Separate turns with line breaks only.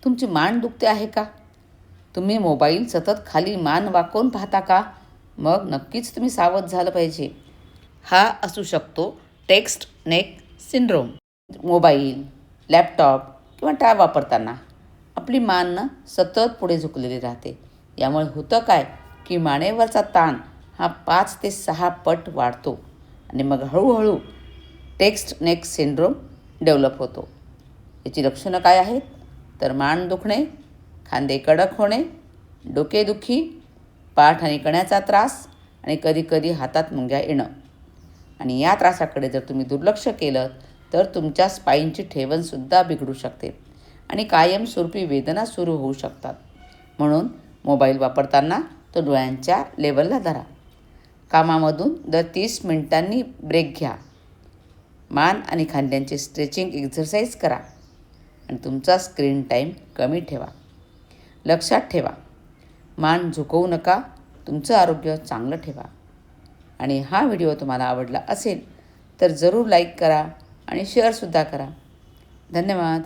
तुमची मान दुखते आहे का? तुम्ही मोबाईल सतत खाली मान वाकवून पाहता का? मग नक्कीच तुम्ही सावध झालं पाहिजे. हा असू शकतो text neck syndrome. Mobile, laptop किंवा टॅब वापरताना आपली मान ना सतत पुढे झुकलेली राहते. यामुळे होतं काय की मानेवरचा ताण हा 5 ते 6 पट वाढतो आणि मग हळूहळू टेक्स्ट नेक सिंड्रोम डेव्हलप होतो. याची लक्षणं काय आहेत? तर मान दुखणे, खांदे कडक होणे, डोकेदुखी, पाठ आणि कण्याचा त्रास आणि कधीकधी हातात मुंग्या येणं. आणि या त्रासाकडे जर तुम्ही दुर्लक्ष केलं तर तुमच्या स्पाईनची ठेवणसुद्धा बिघडू शकते आणि कायमस्वरूपी वेदना सुरू होऊ शकतात. म्हणून मोबाईल वापरताना तो डोळ्यांच्या लेवलला धरा. कामामधून दर 30 मिनिटांनी ब्रेक घ्या. मान आणि खांद्यांची स्ट्रेचिंग एक्झरसाईज करा आणि तुमचा स्क्रीन टाईम कमी ठेवा. लक्षात ठेवा, मान झुकवू नका, तुमचं आरोग्य चांगलं ठेवा. आणि हा व्हिडिओ तुम्हाला आवडला असेल तर जरूर लाईक करा आणि शेअरसुद्धा करा. धन्यवाद.